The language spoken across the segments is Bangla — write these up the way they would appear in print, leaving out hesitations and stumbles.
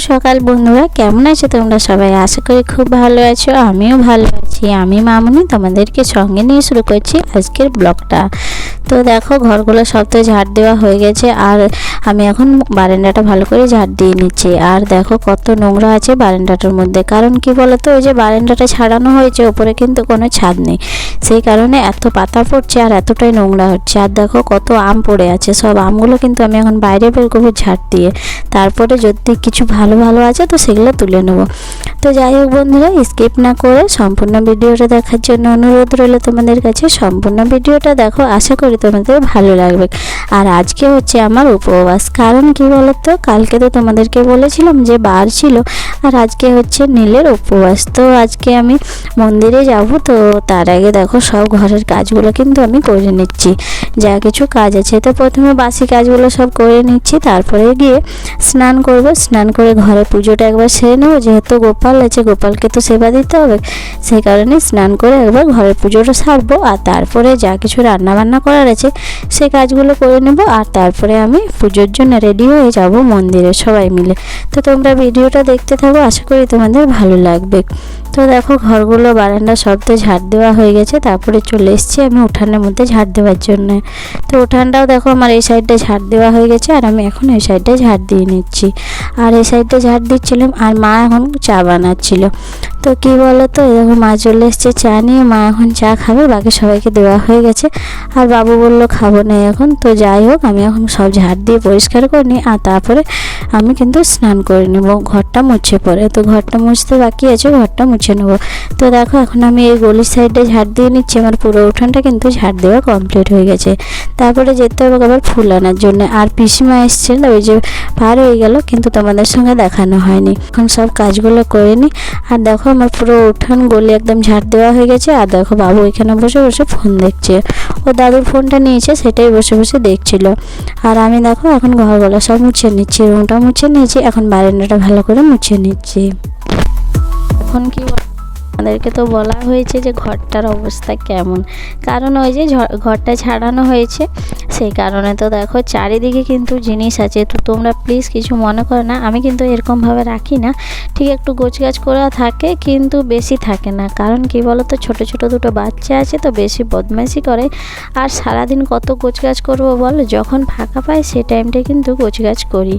সকাল বন্ধুরা, কেমন আছো তোমরা সবাই? আশা করি খুব ভালো আছো। আমিও ভালো আছি। আমি মামনি তোমাদেরকে সঙ্গে নিয়ে শুরু করছি আজকের ব্লগটা। তো দেখো, ঘরগুলো সব তো ঝাড় দেওয়া হয়ে গেছে, আর আমি এখন বারান্দাটা ভালো করে ঝাড় দিয়ে নিচ্ছি। আর দেখো কত নোংরা আছে বারান্দাটার মধ্যে। কারণ কি বলতো, ওই যে বারান্দাটা ছাড়ানো হয়েছে, ওপরে কিন্তু কোনো ছাদ নেই, সেই কারণে এত পাতা পড়ছে আর এতটাই নোংরা হচ্ছে। আর দেখো কত আম পড়ে আছে, সব আমগুলো কিন্তু আমি এখন বাইরে বের করবো ঝাড় দিয়ে। তারপরে যদি কিছু ভালো ভালো আছে তো সেগুলো তুলে নেব। তো যাই হোক বন্ধুরা, স্কিপ না করে সম্পূর্ণ ভিডিওটা দেখার জন্য অনুরোধ রইল তোমাদের কাছে। সম্পূর্ণ ভিডিওটা দেখো, আশা করি তোমাদের ভালো লাগবে। আর আজকে হচ্ছে আমার উপবাস। কারণ কি বলতো, কালকে তো তোমাদেরকে বলেছিলাম যে বার ছিল, আর আজকে হচ্ছে নীলের উপবাস। তো আজকে আমি মন্দিরে যাব। তো তার আগে দেখো সব ঘরের কাজগুলো কিন্তু আমি করে নিচ্ছি, যা কিছু কাজ আছে। তো প্রথমে বাসি কাজগুলো সব করে নিচ্ছি, তারপরে গিয়ে স্নান করব। স্নান করে ঘরে পুজোটা একবার সেরে নেবো, যেহেতু গোপাল আছে, গোপালকে তো সেবা দিতে হবে, সেই কারণে স্নান করে একবার ঘরের পুজোটা সারবো। আর তারপরে যা কিছু রান্না বান্না করার আছে সে কাজগুলো করে নেব। আর তারপরে আমি পুজোর জন্য রেডি হয়ে যাব মন্দিরে সবাই মিলে। তো তোমরা ভিডিওটা দেখতে থাকো, আশা করি তোমাদের ভালো লাগবে। তো দেখো ঘরগুলো বারান্দা সব তো ঝাড় দেওয়া হয়ে গেছে। তারপরে চলে এসেছি আমি উঠানের মধ্যে ঝাড় দেওয়ার জন্য। তো উঠানটাও দেখো আমার এই সাইডটা ঝাড় দেওয়া হয়ে গেছে, আর আমি এখন এই সাইডটা ঝাড় দিয়ে নিচ্ছি। আর এই সাইডটা ঝাড় দিচ্ছিলাম, আর মা এখন চা বানাচ্ছিল। তো কী বলো তো, এরকম মা চলে এসছে চা নিয়ে। মা এখন চা খাবে, বাকি সবাইকে দেওয়া হয়ে গেছে। আর বাবু বললো খাবো না এখন। তো যাই হোক, আমি এখন সব ঝাড় দিয়ে পরিষ্কার করে নিই, আর তারপরে আমি কিন্তু স্নান করে নেব, ঘরটা মুছে পড়ে। তো ঘরটা মুছতে বাকি আছে, ঘরটা মুছে নেবো। তো দেখো এখন আমি এই গলির সাইডে ঝাড় দিয়ে নিচ্ছি। আমার পুরো উঠানটা কিন্তু ঝাড় দেওয়া কমপ্লিট হয়ে গেছে। তারপরে যেতে হবে আবার ফুল আনার জন্য। আর পিসিমা এসছে, ওই যে পার হয়ে গেল, কিন্তু তোমাদের সঙ্গে দেখানো হয়নি। এখন সব কাজগুলো করে নিই। আর দেখো আমার পুরো উঠান গলি একদম ঝাড় দেওয়া হয়ে গেছে। আর দেখো বাবু এখানে বসে বসে ফোন দেখছে, ও দাদুর ফোনটা নিয়েছে, সেটাই বসে বসে দেখছিল। আর আমি দেখো এখন ঘরগুলো সব মুছে নিচ্ছি, রুমটা মুছে নিয়েছি, এখন বারান্দাটা ভালো করে মুছে নিচ্ছি। এখন কি আমাদেরকে তো বলা হয়েছে যে ঘরটার অবস্থা কেমন, কারণ ওই যে ঘরটা ছাড়ানো হয়েছে, সেই কারণে। তো দেখো চারিদিকে কিন্তু জিনিস আছে, তো তোমরা প্লিজ কিছু মনে করো না। আমি কিন্তু এরকমভাবে রাখি না, ঠিক একটু গোছগাছ করা থাকে, কিন্তু বেশি থাকে না। কারণ কি বলো তো, ছোটো ছোটো দুটো বাচ্চা আছে, তো বেশি বদমাইশি করে। আর সারাদিন কত গোছগাছ করবো বলো, যখন ফাঁকা পাই সেই টাইমটায় কিন্তু গোছগাছ করি,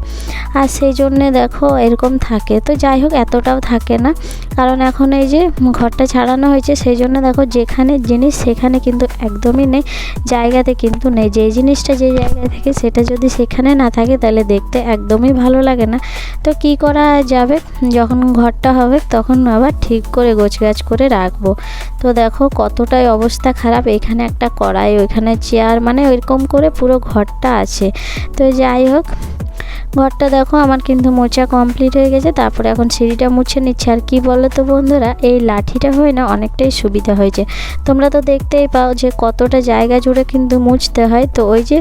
আর সেই জন্যে দেখো এরকম থাকে। তো যাই হোক, এতটাও থাকে না, কারণ এখন এই যে ঘরটা ছাড়ানো হয়েছে, সেই জন্য দেখো যেখানে জিনিস সেখানে কিন্তু একদমই নেই, জায়গাতে কিন্তু নেই। যে জিনিসটা যে জায়গায় থাকে সেটা যদি সেখানে না থাকে তাহলে দেখতে একদমই ভালো লাগে না। তো কি করা যাবে, যখন ঘরটা হবে তখন আবার ঠিক করে গোছগাছ করে রাখবো। তো দেখো কতটাই অবস্থা খারাপ, এখানে একটা কড়াই, ওইখানে চেয়ার, মানে ওইরকম করে পুরো ঘরটা আছে। তো যাই হোক, ঘরটা দেখো আমার কিন্তু মোছা কমপ্লিট হয়ে গেছে। তারপরে এখন সিঁড়িটা মুছে নিচ্ছে। আর কি বলো তো বন্ধুরা, এই লাঠিটা হয়ে না অনেকটাই সুবিধা হয়েছে। তোমরা তো দেখতেই পাও যে কতটা জায়গা জুড়ে কিন্তু মুছতে হয়। তো ওই যে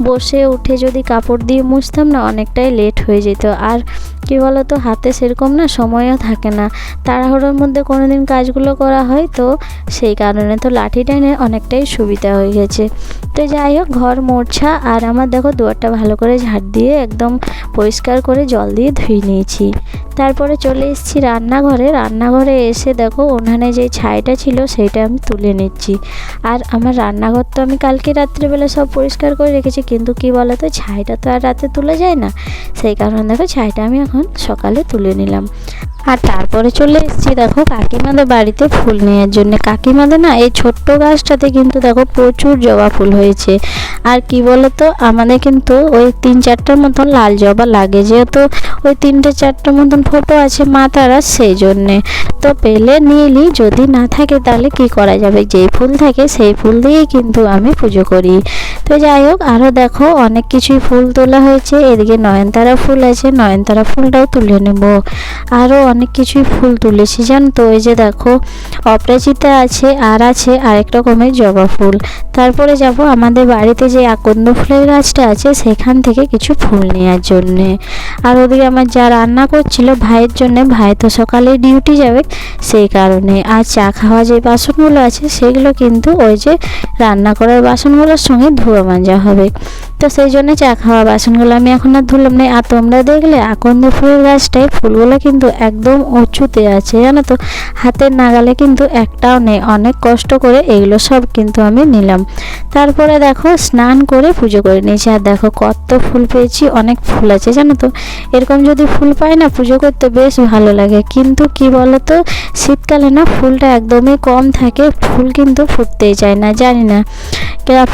বসে উঠে যদি কাপড় দিয়ে মুছতাম না, অনেকটাই লেট হয়ে যেত। আর কি বলো তো, হাতে সেরকম না সময়ও থাকে না, তাড়াহুড়োর মধ্যে কোনো দিন কাজগুলো করা হয়, তো সেই কারণে তো লাঠিটা নিয়ে অনেকটাই সুবিধা হয়ে গেছে। তো যাই হোক, ঘর মোছা, আর আমার দেখো দুয়ারটা ভালো করে ঝাড় দিয়ে একদম পরিষ্কার করে জল দিয়ে ধুয়ে নিয়েছি। তারপরে চলে এসেছি রান্নাঘরে। রান্নাঘরে এসে দেখো উনানে যে ছাইটা ছিল সেইটা আমি তুলে নিচ্ছি। আর আমার রান্নাঘর তো আমি কালকে রাত্রিবেলা সব পরিষ্কার করে রেখেছি, কিন্তু কি বলো তো, ছাইটা তো আর রাতে তুলে যায় না, সেই কারণে দেখো ছাইটা আমি এখন সকালে তুলে নিলাম। আর তারপরে চলে এসেছি দেখো কাকিমাদের বাড়িতে ফুল নেওয়ার জন্য। কাকিমাদের না এই ছোট্ট গাছটাতে কিন্তু দেখো প্রচুর জবা ফুল হয়েছে। আর কি বলো তো, আমাদের কিন্তু ওই 3-4টার মতন লাল জবা লাগে, যেহেতু ওই 3-4টার মতন ফটো আছে মা তারা, সেই জন্যে। তো পেলে নিলি, যদি না থাকে তাহলে কি করা যাবে, যেই ফুল থাকে সেই ফুল দিয়েই কিন্তু আমি পুজো করি। তো যাই হোক, আরও দেখো অনেক কিছুই ফুল তোলা হয়েছে। এদিকে নয়নতারা ফুল আছে, নয়নতারা ফুলটাও তুলে নেব। আরও অনেক কিছুই ফুল তুলেছি জানো তো। ওই যে দেখো অপরাজিতা আছে, আর আছে আরেক রকমের জবা ফুল। তারপরে যাব আমাদের বাড়িতে যে আকন্দ ফুলের গাছটা আছে, সেখান থেকে কিছু ফুল নেওয়ার জন্যে। আর ওদিকে আমার যা রান্না করছিল ভাইয়ের জন্যে, ভাই তো সকালে ডিউটি যাবে, সেই কারণে। আর চা খাওয়া যে বাসনগুলো আছে সেগুলো কিন্তু ওই যে রান্না করার বাসনগুলোর সঙ্গে ধোয়া মাজা হবে। তো সেই জন্য চা খাওয়া বাসনগুলো আমি এখন আর ধুলাম না। আর তোমরা দেখলে আকন্দ ফুলের গাছটায় ফুলগুলো কিন্তু একদম উঁচুতে আছে, জানো তো, হাতের নাগালে কিন্তু একটাও নেই। অনেক কষ্ট করে এগুলো সব কিন্তু আমি নিলাম। তারপরে দেখো স্নান করে পুজো করে নিয়েছি। আর দেখো কত ফুল পেয়েছি, অনেক ফুল আছে জানো তো। এরকম যদি ফুল পাই না পুজো করতে বেশ ভালো লাগে। কিন্তু কি বলো তো, শীতকালে না ফুলটা একদমই কম থাকে, ফুল কিন্তু ফুটতেই চায় না, জানি না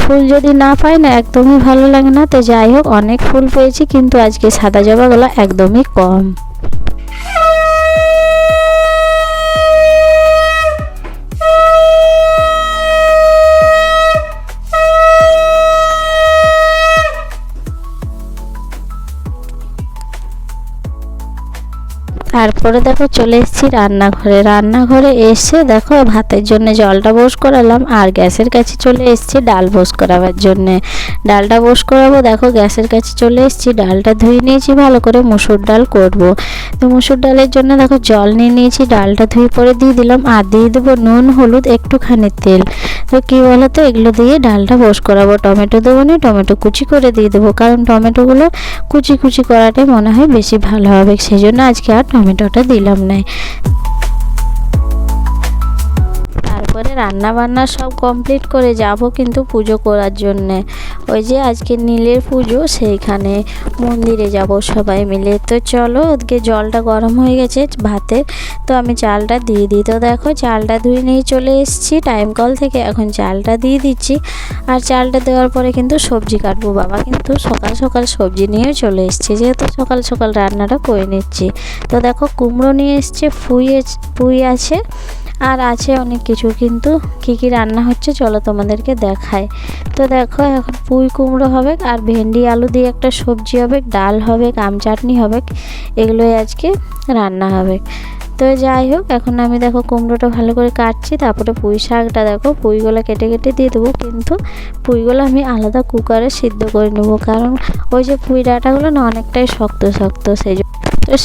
ফুল যদি না পাই না একদমই ভালো লাগে না। তো যাই হোক, অনেক ফুল পেয়েছি কিন্তু আজকে সাদা জবাগুলো একদমই কম। তারপরে দেখো চলে এসেছি রান্নাঘরে এসে দেখো ভাতের জন্য জলটা বোস করালাম। আর গ্যাসের কাছে চলে এসেছি ডাল বোস করাবার জন্যে। ডালটা বোস করাবো, দেখো গ্যাসের কাছে চলে এসেছি। ডালটা ধুয়ে নিয়েছি ভালো করে, মুসুর ডাল করব। তো মুসুর ডালের জন্য দেখো জল নিয়ে নিয়েছি, ডালটা ধুয়ে পরে দিয়ে দিলাম। আর দিয়ে দেবো নুন, হলুদ, একটুখানি তেল। তো কী বলো তো, এগুলো দিয়ে ডালটা বোস করাবো। টমেটো দেবো না, টমেটো কুচি করে দিয়ে দেবো, কারণ টমেটোগুলো কুচি কুচি করাটাই মনে হয় বেশি ভালো হবে, সেই জন্য আজকে আর টমেটোটা দিলাম না। তারপরে রান্না বান্না সব কমপ্লিট করে যাব কিন্তু পুজো করার জন্যে। ওই যে আজকে নীলের পুজো, সেইখানে মন্দিরে যাব সবাই মিলে। তো চলো, ওদিকে জলটা গরম হয়ে গেছে ভাতের, তো আমি চালটা দিয়ে দিই। তো দেখো চালটা ধুয়ে নিয়ে চলে এসেছি টাইম কল থেকে, এখন চালটা দিয়ে দিচ্ছি। আর চালটা দেওয়ার পরে কিন্তু সবজি কাটবো। বাবা কিন্তু সকাল সকাল সবজি নিয়ে চলে এসছে, যেহেতু সকাল সকাল রান্নাটা করে নিচ্ছি। তো দেখো কুমড়ো নিয়ে এসছে, পুঁই আছে, আর আছে অনেক কিছু। কিন্তু কি কি রান্না হচ্ছে চলো তোমাদেরকে দেখাই। তো দেখো এখন পুঁই কুমড়ো হবে, আর ভেন্ডি আলু দিয়ে একটা সবজি হবে, ডাল হবে, আম চাটনি হবে, এগুলোই আজকে রান্না হবে। তো যাই হোক, এখন আমি দেখো কুমড়োটা ভালো করে কাটছি। তারপরে পুঁই শাকটা দেখো, পুঁইগুলো কেটে কেটে দিয়ে দেবো। কিন্তু পুঁইগুলো আমি আলাদা কুকারে সিদ্ধ করে নেবো, কারণ ওই যে পুঁই ডাঁটাগুলো না অনেকটাই শক্ত শক্ত,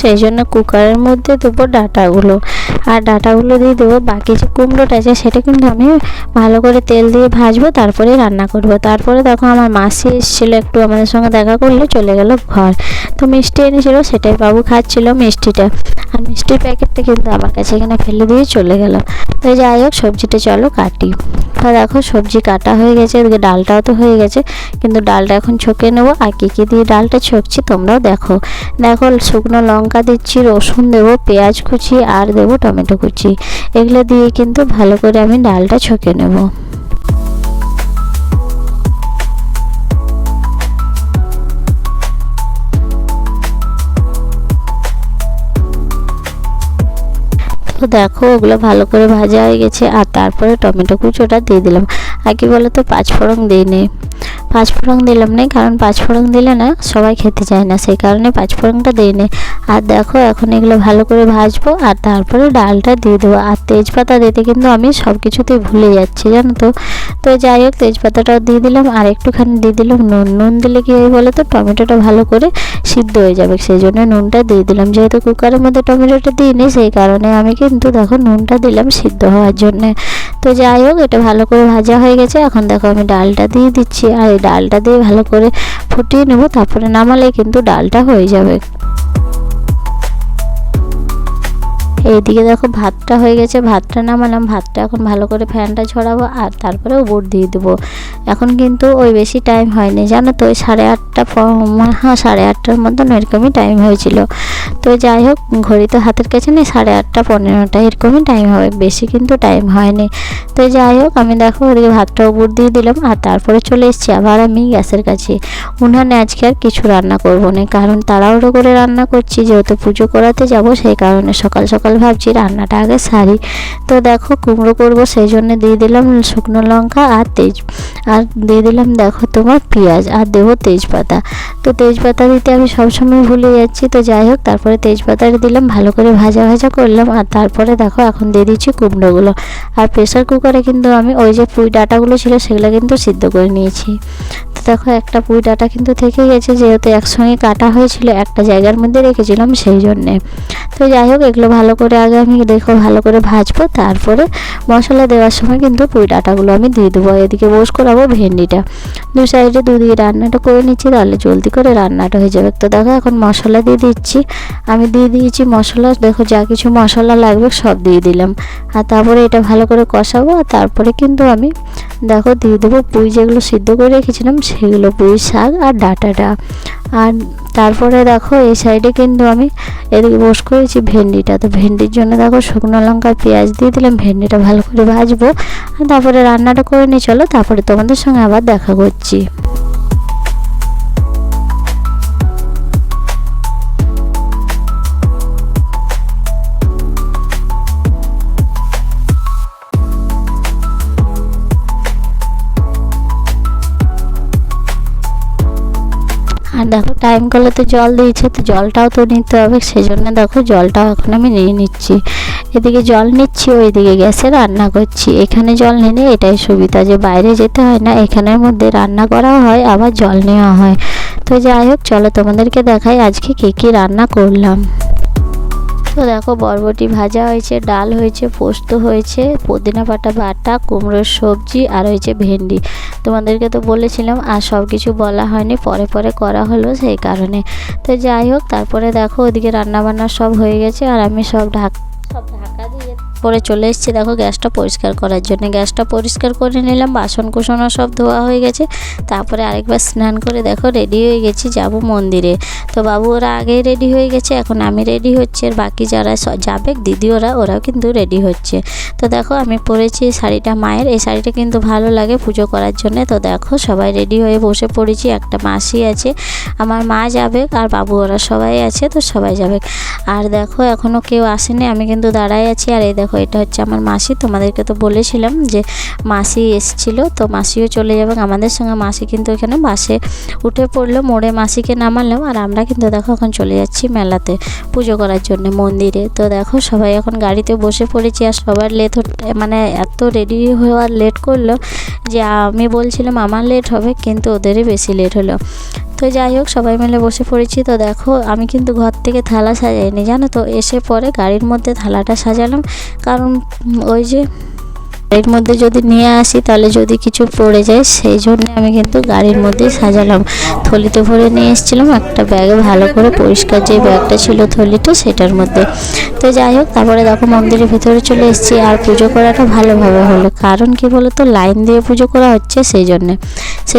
সেই জন্য কুকারের মধ্যে দেবো ডাঁটাগুলো। আর ডাঁটাগুলো দিয়ে দেবো। বাকি যে কুমড়োটা আছে সেটা কিন্তু আমি ভালো করে তেল দিয়ে ভাজবো, তারপরে রান্না করব। তারপরে দেখো আমার মাসি এসেছিলো, একটু আমাদের সঙ্গে দেখা করলে চলে গেল ঘর। তো মিষ্টি এনেছিলো, সেটাই বাবু খাচ্ছিল মিষ্টিটা। আর মিষ্টির প্যাকেটটা কিন্তু আমার কাছে এখানে ফেলে দিয়ে চলে গেল। তো যাই হোক, সবজিটা চলো কাটি। তো দেখো সবজি কাটা হয়ে গেছে, এদিকে ডালটাও তো হয়ে গেছে, কিন্তু ডালটা এখন ছকে নেবো। আর কী কী দিয়ে ডালটা ছকছি তোমরাও দেখো। দেখো শুকনো লঙ্কা দিচ্ছি, রসুন দেবো, পেঁয়াজ কুচি, আর দেবো টমেটো কুচি। এগুলো দিয়ে কিন্তু ভালো করে আমি ডালটা ছকে নেব। তো দেখো ওগুলো ভালো করে ভাজা হয়ে গেছে। আর তারপরে টমেটো কুচোটা দিয়ে দিলাম। আর কি বলো তো, পাঁচফোড়ন দিইনি, পাঁচফোড়ন দিলাম না, কারণ পাঁচফোড়ন দিলে না সবাই খেতে চায় না, সেই কারণে পাঁচফোড়নটা দিইনি। আর দেখো এখন এগুলো ভালো করে ভাজবো, আর তারপরে ডালটা দিয়ে দেবো। আর তেজপাতা দিতে কিন্তু আমি সব কিছুতেই ভুলে যাচ্ছি, জানো তো। তো যাই হোক, তেজপাতাটাও দিয়ে দিলাম। আর একটুখানি দিয়ে দিলাম নুন দিলে কী হয় বলো তো, টমেটোটা ভালো করে সিদ্ধ হয়ে যাবে, সেই জন্য নুনটা দিয়ে দিলাম। যেহেতু কুকারের মধ্যে টমেটোটা দিইনি, সেই কারণে আমি কিন্তু দেখো নুনটা দিলাম সিদ্ধ হওয়ার জন্যে। তো যাই হোক, এটা ভালো করে ভাজা হয়ে গেছে। এখন দেখো আমি ডালটা দিয়ে দিচ্ছি, আর এই ডালটা দিয়ে ভালো করে ফুটিয়ে নেব, তারপরে নামালে কিন্তু ডালটা হয়ে যাবে। এইদিকে দেখো ভাতটা হয়ে গেছে, ভাতটা নামালাম। ভাতটা এখন ভালো করে ফ্যানটা ছড়াবো, আর তারপরে উপর দিয়ে দেবো। এখন কিন্তু ওই বেশি টাইম হয়নি, জানো তো, ওই 8:30, হ্যাঁ 8:30টার মতন এরকমই টাইম হয়েছিল। তো যাই হোক, ঘড়ি তো হাতের কাছে নেই, 8:30, 15টা এরকমই টাইম হবে, বেশি কিন্তু টাইম হয়নি। তো যাই হোক, আমি দেখো ওদিকে ভাতটা উপর দিয়ে দিলাম। আর তারপরে চলে এসেছি আবার আমি গ্যাসের কাছে। উনানে আজকে আর কিছু রান্না করবো না, কারণ তাড়াহুড়ো করে রান্না করছি, যেহেতু পুজো করাতে যাব, সেই কারণে সকাল সকাল ভাবছি রান্নাটা আগে সারি। তো দেখো কুমড়ো করবো, সেই জন্য দিয়ে দিলাম শুকনো লঙ্কা আর দিয়ে দিলাম দেখো তোমার পেঁয়াজ, আর দেবো তেজপাতা। তো তেজপাতা দিতে আমি সবসময় ভুলে যাচ্ছি। তো যাই হোক, তারপরে তেজপাতাটা দিলাম, ভালো করে ভাজা ভাজা করলাম। আর তারপরে দেখো এখন দিয়ে দিচ্ছি কুমড়োগুলো। আর প্রেসার কুকারে কিন্তু আমি ওই যে পুঁই ডাঁটাগুলো ছিল সেগুলো কিন্তু সিদ্ধ করে নিয়েছি। তো দেখো একটা পুঁই ডাঁটা কিন্তু থেকে গেছে, যেহেতু একসঙ্গে কাটা হয়েছিল একটা জায়গার মধ্যে রেখেছিলাম সেই জন্যে। তো যাই হোক, এগুলো ভালো করে আগে আমি দেখো ভালো করে ভাজবো, তারপরে মশলা দেওয়ার সময় কিন্তু পুঁই ডাঁটাগুলো আমি দিয়ে দেবো। এদিকে বস করাবো ভেন্ডিটা, দু সাইডে দুদিকে রান্নাটা করে নিচ্ছি, তাহলে জলদি করে রান্নাটা হয়ে যাবে। তো দেখো এখন মশলা দিয়ে দিচ্ছি, আমি দিয়ে দিয়েছি মশলা, দেখো যা কিছু মশলা লাগবে সব দিয়ে দিলাম। আর তারপরে এটা ভালো করে কষাবো, আর তারপরে কিন্তু আমি দেখো দিয়ে দেবো পুঁই যেগুলো সিদ্ধ করে রেখেছিলাম সেগুলো, পুঁই শাক আর ডাঁটাটা। আর তারপরে দেখো এই সাইডে কিন্তু আমি এদিকে বস করেছি ভেন্ডিটা। তো ভেন্ডির জন্য দেখো শুকনো লঙ্কা পেঁয়াজ দিয়ে দিলাম, ভেন্ডিটা ভালো করে ভাজবো আর তারপরে রান্নাটা করে নিয়ে চলো, তারপরে তোমাদের সঙ্গে আবার দেখা করছি। আর দেখো টাইম করলে তো জল দিয়েছে, তো জলটাও তো নিতে হবে, সেই জন্য দেখো জলটাও এখন আমি নিয়ে নিচ্ছি। এদিকে জল নিচ্ছি, ওইদিকে গ্যাসে রান্না করছি। এখানে জল নিলে এটাই সুবিধা যে বাইরে যেতে হয় না, এখানের মধ্যে রান্না করাও হয় আবার জল নেওয়া হয়। তো যাই হোক চলো তোমাদেরকে দেখাই আজকে কী কী রান্না করলাম। তো দেখো বরবটি ভাজা হয়েছে, ডাল হয়েছে, পোস্ত হয়েছে, পুদিনা পাতা বাটা, কুমড়োর সবজি, আর হয়েছে ভেন্ডি। তোমাদেরকে তো বলেছিলাম আর সব কিছু বলা হয়নি, পরে পরে করা হলো সেই কারণে। তো যাই হোক তারপরে দেখো ওদিকে রান্নাবান্না সব হয়ে গেছে, আর আমি সব ঢাকা দিয়ে পরে চলে এসেছি দেখো গ্যাসটা পরিষ্কার করার জন্য। গ্যাসটা পরিষ্কার করে নিলাম, বাসন কুসনও সব ধোয়া হয়ে গেছে। তারপরে আরেকবার স্নান করে দেখো রেডি হয়ে গেছি, যাব মন্দিরে। তো বাবু ওরা আগেই রেডি হয়ে গেছে, এখন আমি রেডি হচ্ছে, আর বাকি যারা যাবে দিদি ওরাও কিন্তু রেডি হচ্ছে। তো দেখো আমি পরেছি শাড়িটা মায়ের, এই শাড়িটা কিন্তু ভালো লাগে পুজো করার জন্য। তো দেখো সবাই রেডি হয়ে বসে পড়েছি, একটা মাসি আছে, আমার মা যাবে, আর বাবু ওরা সবাই আছে, তো সবাই যাবে। আর দেখো এখনও কেউ আসেনি, আমি কিন্তু দাঁড়াই আছি। আর এই দেখো এটা হচ্ছে আমার মাসি, তোমাদেরকে তো বলেছিলাম যে মাসি এসেছিল, তো মাসিও চলে যাবে আমাদের সঙ্গে। মাসি কিন্তু এখানে বাসে উঠে পড়লো, মোড়ে মাসিকে নামালাম, আর আমরা কিন্তু দেখো এখন চলে যাচ্ছি মেলাতে পুজো করার জন্য মন্দিরে। তো দেখো সবাই এখন গাড়িতে বসে পড়েছি, আর সবার লেট মানে এত রেডি হওয়ার লেট করলো যে আমি বলছিলাম আমার লেট হবে, কিন্তু ওদেরই বেশি লেট হলো। তো যাই হোক সবাই মিলে বসে পড়েছি। তো দেখো আমি কিন্তু ঘর থেকে থালা সাজাইনি জানো তো, এসে পরে গাড়ির মধ্যে থালাটা সাজালাম, কারণ ওই যে গাড়ির মধ্যে যদি নিয়ে আসি তাহলে যদি কিছু পড়ে যায়, সেই জন্য আমি কিন্তু গাড়ির মধ্যেই সাজালাম। থলিতে ভরে নিয়ে এসেছিলাম একটা ব্যাগে, ভালো করে পরিষ্কার যে ব্যাগটা ছিল থলিটা সেটার মধ্যে। তো যাই হোক তারপরে দেখো মন্দিরের ভিতরে চলে এসেছি, আর পুজো করাটা ভালোভাবে হলো, কারণ কি বলো তো লাইন দিয়ে পুজো করা হচ্ছে সেই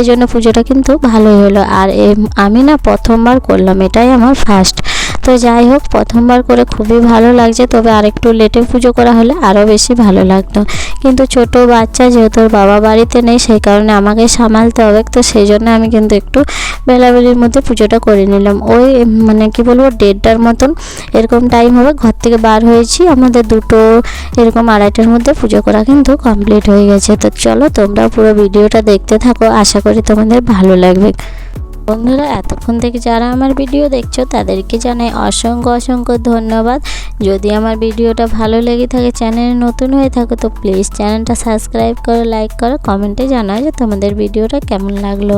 জন্য পুজোটা কিন্তু ভালোই হলো। আর আমি না প্রথমবার করলাম, এটাই আমার ফার্স্ট। তো যাই হোক প্রথমবার করে খুবই ভালো লাগছে, তবে আরেকটু লেটে পুজো করা হলে আরও বেশি ভালো লাগতো, কিন্তু ছোট বাচ্চা যেহেতু ওর বাবা বাড়িতে নেই সেই কারণে আমাকে সামালতে হবে, তো সেই জন্য আমি কিন্তু একটু বেলাবেলির মধ্যে পুজোটা করে নিলাম। ওই মানে কি বলবো 1:30টার মতন এরকম টাইম হবে, ঘর থেকে বার হয়েছি আমাদের 2টো এরকম 2:30টার মধ্যে পুজো করা কিন্তু কমপ্লিট হয়ে গেছে। তো চলো তোমরা পুরো ভিডিওটা দেখতে থাকো, আশা করি তোমাদের ভালো লাগবে। বন্ধুরা এতক্ষণ থেকে যারা আমার ভিডিও দেখছো তাদেরকে জানাই অসংখ্য ধন্যবাদ। যদি আমার ভিডিওটা ভালো লেগে থাকে, চ্যানেলে নতুন হয়ে থাকো, তো প্লিজ চ্যানেলটা সাবস্ক্রাইব করো, লাইক করো, কমেন্টে জানাও যে তোমাদের ভিডিওটা কেমন লাগলো।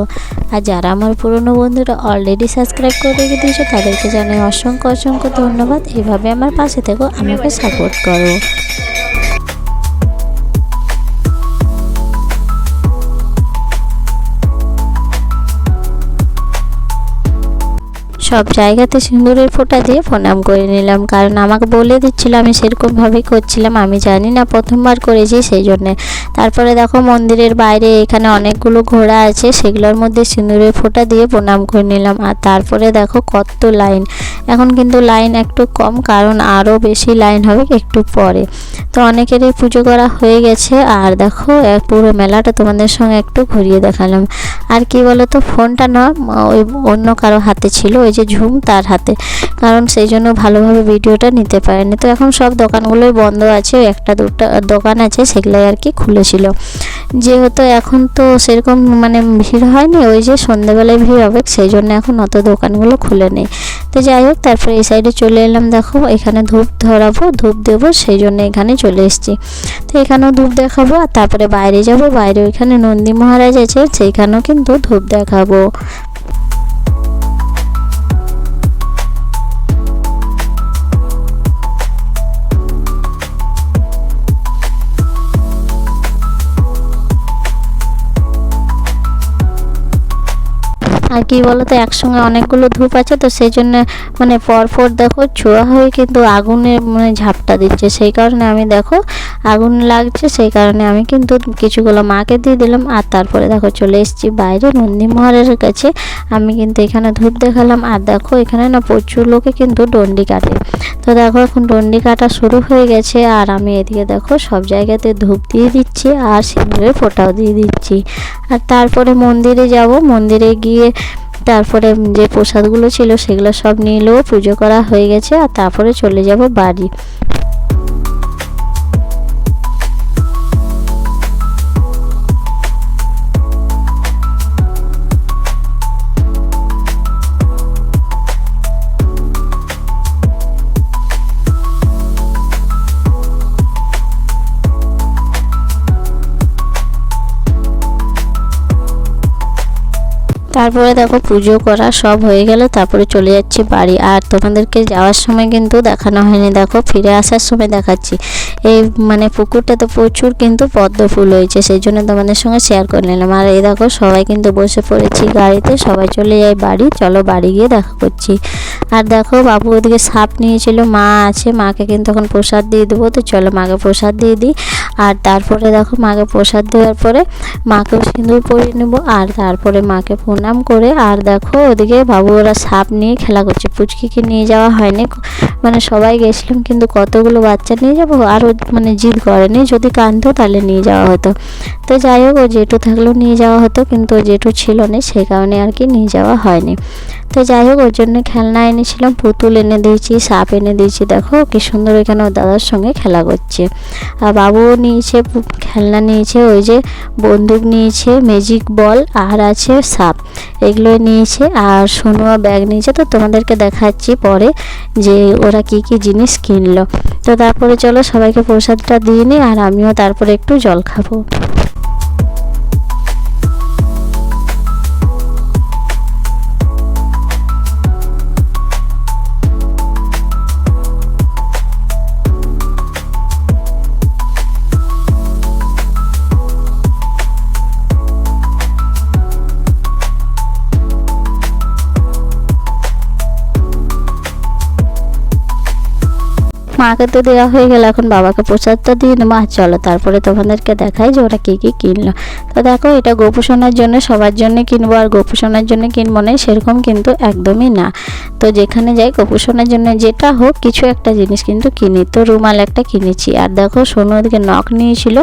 আর যারা আমার পুরনো বন্ধুরা অলরেডি সাবস্ক্রাইব করে রেখে দিয়েছো তাদেরকে জানাই অসংখ্য ধন্যবাদ। এইভাবে আমার পাশে থেকো, আমাকে সাপোর্ট করো। সব জায়গাতে সিঁদুরের ফোঁটা দিয়ে প্রণাম করে নিলাম, কারণ আমাকে বলে দিচ্ছিল, আমি সেরকমভাবেই করছিলাম, আমি জানি না প্রথমবার করেছি সেই জন্যে। তারপরে দেখো মন্দিরের বাইরে এখানে অনেকগুলো ঘোড়া আছে, সেগুলোর মধ্যে সিঁদুরের ফোঁটা দিয়ে প্রণাম করে নিলাম। আর তারপরে দেখো কত লাইন, এখন কিন্তু লাইন একটু কম, কারণ আরও বেশি লাইন হবে একটু পরে। তো অনেকেরই পুজো করা হয়ে গেছে। আর দেখো পুরো মেলাটা তোমাদের সঙ্গে একটু ঘুরিয়ে দেখালাম। আর কি বলো তো ফোনটা না ওই অন্য কারো হাতে ছিল, ওই যে ঝুম তার হাতে, কারণ সেই জন্য ভালোভাবে ভিডিওটা নিতে পারেনি। তো এখন সব দোকানগুলোই বন্ধ আছে, একটা দুটো দোকান আছে সেগুলোই আর কি খুলেছিল। যেহেতু এখন তো সেরকম মানে ভিড় হয়নি, ওই যে সন্ধ্যেবেলায় ভিড় হবে সেই জন্য এখন অত দোকানগুলো খুলে নেই। তো যাই হোক, তারপরে এই সাইডে চলে এলাম। দেখো এখানে ধূপ ধরাবো, ধূপ দেবো, সেই জন্য এখানে চলে এসেছি। তো এখানেও ধূপ দেখাবো আর তারপরে বাইরে যাব, বাইরে ওইখানে নন্দী মহারাজ আছে সেইখানেও কিন্তু ধূপ দেখাবো। আর কি বলতো, একসঙ্গে অনেকগুলো ধূপ আছে তো সেই জন্য মানে পরপর দেখো ছোঁয়া হয়ে কিন্তু আগুনের মানে ঝাপটা দিচ্ছে, সেই কারণে আমি দেখো আগুন লাগছে সেই কারণে আমি কিন্তু কিছুগুলো মাকে দিয়ে দিলাম। আর তারপরে দেখো চলে এসেছি বাইরে নন্দী মহারাজের কাছে। আমি কিন্তু এখানে ধূপ দেখালাম। আর দেখো এখানে না প্রচুর লোকে কিন্তু ডন্ডি কাটে। তো দেখো এখন ডন্ডি কাটা শুরু হয়ে গেছে আর আমি এদিকে দেখো সব জায়গাতে ধূপ দিয়ে দিচ্ছি আর সিঁদুরের ফোঁটাও দিয়ে দিচ্ছি। আর তারপরে মন্দিরে যাব, মন্দিরে গিয়ে তারপরে যে প্রসাদগুলো ছিল সেগুলো সব নিলেও পুজো করা হয়ে গেছে। আর তারপরে চলে যাব বাড়ি। তারপরে দেখো পুজো করা সব হয়ে গেল, তারপরে চলে যাচ্ছি বাড়ি। আর তোমাদেরকে যাওয়ার সময় কিন্তু দেখানো হয়নি, দেখো ফিরে আসার সময় দেখাচ্ছি। এই মানে পুকুরটাতে প্রচুর কিন্তু পদ্ম ফুল হয়েছে, সেই জন্য তোমাদের সঙ্গে শেয়ার করে নিলাম। আর এই দেখো সবাই কিন্তু বসে পড়েছি গাড়িতে, সবাই চলে যায় বাড়ি। চলো বাড়ি গিয়ে দেখা করছি। আর দেখো বাবু ওদিকে সাপ নিয়েছিল, মা আছে, মাকে কিন্তু এখন প্রসাদ দিয়ে দেবো। তো চলো মাকে প্রসাদ দিয়ে দিই। আর তারপরে দেখো মাকে প্রসাদ দেওয়ার পরে মাকেও সিঁদুর পরিয়ে নেবো। আর তারপরে মাকে প্রণাম করে আর দেখো ওদিকে বাবু ওরা সাপ নিয়ে খেলা করছে। পুচকিকে নিয়ে যাওয়া হয়নি, মানে সবাই গেছিলাম কিন্তু কতগুলো বাচ্চা নিয়ে যাবো, আর ও মানে জিদ করেনি, যদি কাঁদতো তাহলে নিয়ে যাওয়া হতো। তো যাই হোক ও জেঠু থাকলেও নিয়ে যাওয়া হতো, কিন্তু ও জেঠু ছিল না সেই কারণে আর কি নিয়ে যাওয়া হয়নি। তো যাই হোক ওর জন্য খেলনা এনেছিলাম, পুতুল এনে দিয়েছি, সাপ এনে দিয়েছি। দেখো কি সুন্দর এখানে ওর দাদার সঙ্গে খেলা করছে। আর বাবুও নিয়েছে খেলনা, নিয়েছে ওই যে বন্দুক নিয়েছে, ম্যাজিক বল আর আছে সাপ, এগুলো নিয়েছে। আর সোনুয়া ব্যাগ নিয়েছে। তো তোমাদেরকে দেখাচ্ছি পরে যে ওরা কি কি জিনিস কিনলো। তো তারপরে চলো সবাইকে প্রসাদটা দিয়ে নিই আর আমিও তারপরে একটু জল খাবো। মাকে তো দেওয়া হয়ে গেল, এখন বাবাকে প্রসাদটা দিয়ে নেবো। আর চলো তারপরে তোমাদেরকে দেখাই যে ওরা কী কী কিনলো। তো দেখো এটা গোপুসোনার জন্য, সবার জন্য কিনবো, আর গোপুসোনার জন্য কিনবো না সেরকম কিন্তু একদমই না। তো যেখানে যাই গোপুসোনার জন্য যেটা হোক কিছু একটা জিনিস কিন্তু কিনি। তো রুমাল একটা কিনেছি। আর দেখো সোনু ওদিকে নখ নিয়েছিল,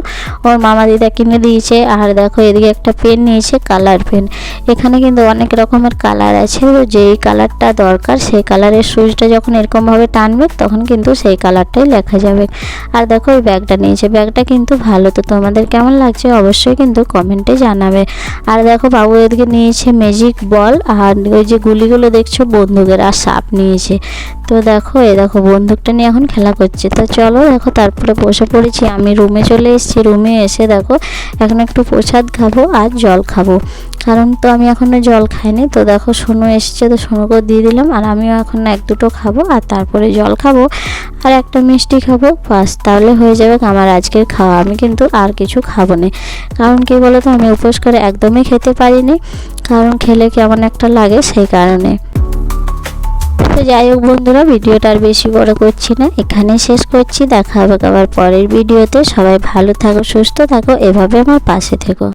ওর মামা দিদা কিনে দিয়েছে। আর দেখো এদিকে একটা পেন নিয়েছে, কালার পেন। এখানে কিন্তু অনেক রকমের কালার আছে, যেই কালারটা দরকার সেই কালারের সুইচটা যখন এরকমভাবে টানবে তখন কিন্তু সেই কালারটাই লেখা যাবে। আর দেখো ওই ব্যাগটা নিয়েছে, ব্যাগটা কিন্তু ভালো। তো তোমাদের কেমন লাগছে অবশ্যই কিন্তু কমেন্টে জানাবে। আর দেখো বাবু এদিকে নিয়েছে ম্যাজিক বল, আর ওই যে গুলিগুলো দেখছো বন্দুকের, আর সাপ নিয়েছে। তো দেখো এই দেখো বন্দুকটা নিয়ে এখন খেলা করছে। তো চলো দেখো তারপরে বসে পড়েছি, আমি রুমে চলে এসেছি। রুমে এসে দেখো এখন একটু প্রসাদ খাবো আর জল খাবো, কারণ তো আমি এখনও জল খাইনি। তো দেখো সোনু এসছে, তো সোনুকেও দিয়ে দিলাম। আর আমিও এখন এক দুটো খাবো আর তারপরে জল খাবো আর একটা মিষ্টি খাবো, বাস তাহলে হয়ে যাবে আমার আজকের খাওয়া। আমি কিন্তু আর কিছু খাবো না, কারণ কি বলো তো আমি উপোস করে একদমই খেতে পারিনি, কারণ খেলে কেমন একটা লাগে সেই কারণে। তো যাই হোক বন্ধুরা, ভিডিওটা আর বেশি বড় করছি না, এখানেই শেষ করছি। দেখা হবে আবার পরের ভিডিওতে। সবাই ভালো থাকো, সুস্থ থাকো, এভাবে আমার পাশে থেকো।